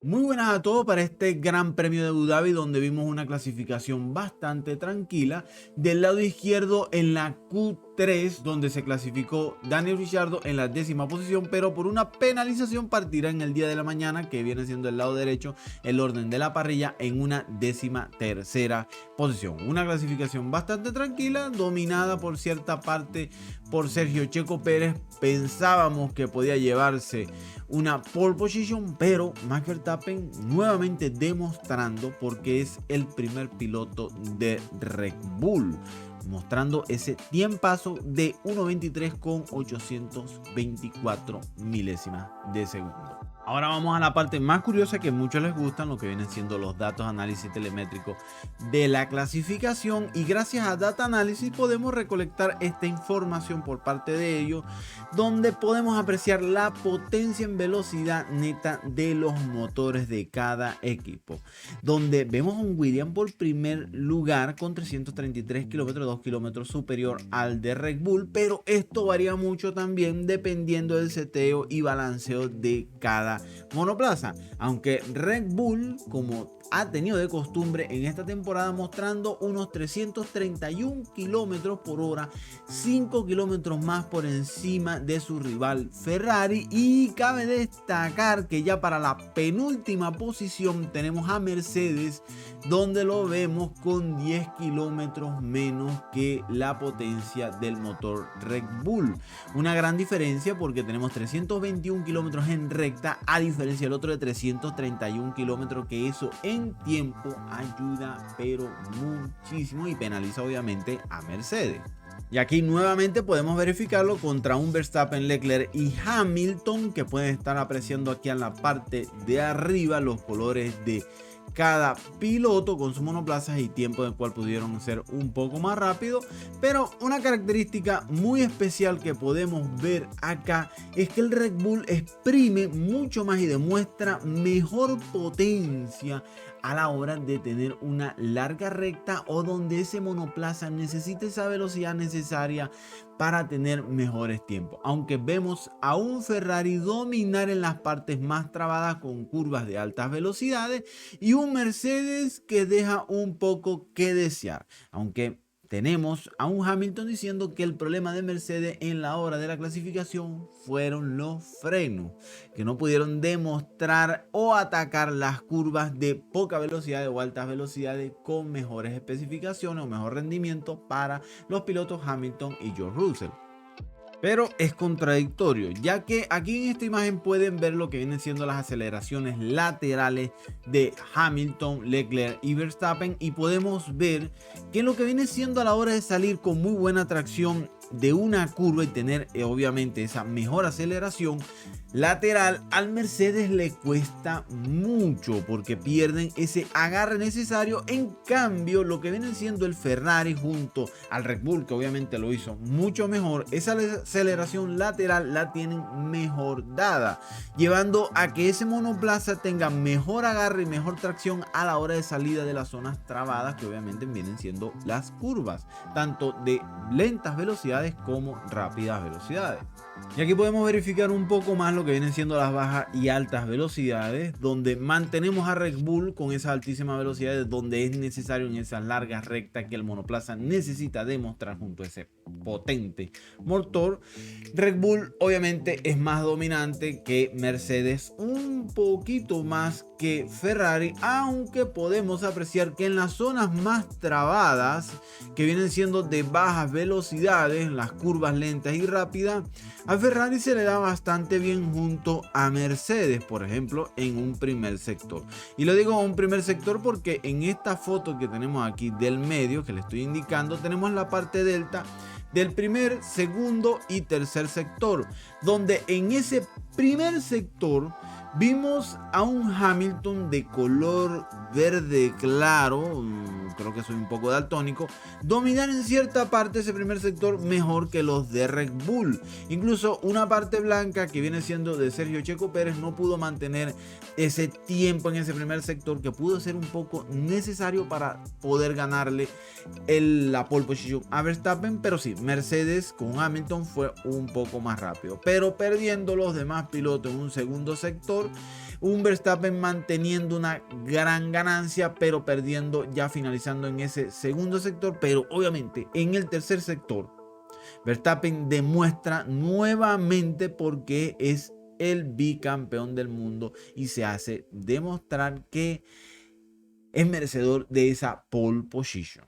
Muy buenas a todos para este Gran Premio de Abu Dhabi, donde vimos una clasificación bastante tranquila. Del lado izquierdo en la Q3, donde se clasificó Daniel Ricciardo en la 10ª posición, pero por una penalización partirá en el día de la mañana, que viene siendo el lado derecho, el orden de la parrilla, en una 13ª posición. Una clasificación bastante tranquila, dominada por cierta parte por Sergio Checo Pérez. Pensábamos que podía llevarse una pole position, pero Max Verstappen nuevamente demostrando porque es el primer piloto de Red Bull, mostrando ese tiempazo de 1.23 con 824 milésimas de segundo. Ahora vamos a la parte más curiosa que a muchos les gustan, lo que vienen siendo los datos análisis telemétricos de la clasificación, y gracias a Data Analysis podemos recolectar esta información por parte de ellos, donde podemos apreciar la potencia en velocidad neta de los motores de cada equipo, donde vemos a un Williams por primer lugar con 333 kilómetros, 2 kilómetros superior al de Red Bull, pero esto varía mucho también dependiendo del seteo y balanceo de cada monoplaza, aunque Red Bull, como ha tenido de costumbre en esta temporada, mostrando unos 331 kilómetros por hora, 5 kilómetros más por encima de su rival Ferrari. Y cabe destacar que ya para la penúltima posición tenemos a Mercedes, donde lo vemos con 10 kilómetros menos que la potencia del motor Red Bull. Una gran diferencia, porque tenemos 321 kilómetros en recta, a diferencia del otro de 331 kilómetros, que eso en tiempo ayuda pero muchísimo y penaliza obviamente a Mercedes. Y aquí nuevamente podemos verificarlo contra un Verstappen, Leclerc y Hamilton, que pueden estar apreciando aquí en la parte de arriba los colores de cada piloto con sus monoplazas y tiempo del cual pudieron ser un poco más rápido. Pero una característica muy especial que podemos ver acá es que el Red Bull exprime mucho más y demuestra mejor potencia a la hora de tener una larga recta, o donde ese monoplaza necesita esa velocidad necesaria para tener mejores tiempos. Aunque vemos a un Ferrari dominar en las partes más trabadas con curvas de altas velocidades, y un Mercedes que deja un poco que desear, aunque tenemos a un Hamilton diciendo que el problema de Mercedes en la hora de la clasificación fueron los frenos, que no pudieron demostrar o atacar las curvas de poca velocidad o altas velocidades con mejores especificaciones o mejor rendimiento para los pilotos Hamilton y George Russell. Pero es contradictorio, ya que aquí en esta imagen pueden ver lo que vienen siendo las aceleraciones laterales de Hamilton, Leclerc y Verstappen, y podemos ver que lo que viene siendo a la hora de salir con muy buena tracción de una curva y tener obviamente esa mejor aceleración lateral, al Mercedes le cuesta mucho porque pierden ese agarre necesario. En cambio, lo que viene siendo el Ferrari junto al Red Bull, que obviamente lo hizo mucho mejor, esa aceleración lateral la tienen mejor dada, llevando a que ese monoplaza tenga mejor agarre y mejor tracción a la hora de salida de las zonas trabadas, que obviamente vienen siendo las curvas, tanto de lentas velocidades como rápidas velocidades. Y aquí podemos verificar un poco más lo que vienen siendo las bajas y altas velocidades, donde mantenemos a Red Bull con esas altísimas velocidades, donde es necesario en esas largas rectas que el monoplaza necesita demostrar junto a ese potente motor. Red Bull obviamente es más dominante que Mercedes, un poquito más que Ferrari, aunque podemos apreciar que en las zonas más trabadas, que vienen siendo de bajas velocidades, las curvas lentas y rápidas, a Ferrari se le da bastante bien junto a Mercedes, por ejemplo, en un primer sector. Y lo digo un primer sector porque en esta foto que tenemos aquí del medio, que le estoy indicando, tenemos la parte delta del primer, segundo y tercer sector, donde en ese primer sector vimos a un Hamilton de color verde claro, creo que soy un poco daltónico, dominar en cierta parte ese primer sector mejor que los de Red Bull. Incluso una parte blanca que viene siendo de Sergio Checo Pérez no pudo mantener ese tiempo en ese primer sector, que pudo ser un poco necesario para poder ganarle la pole position a Verstappen. Pero sí, Mercedes con Hamilton fue un poco más rápido, pero perdiendo los demás pilotos en un segundo sector, Un Verstappen manteniendo una gran ganancia, pero perdiendo ya finalizando en ese segundo sector. Pero obviamente en el tercer sector, Verstappen demuestra nuevamente por qué es el bicampeón del mundo y se hace demostrar que es merecedor de esa pole position.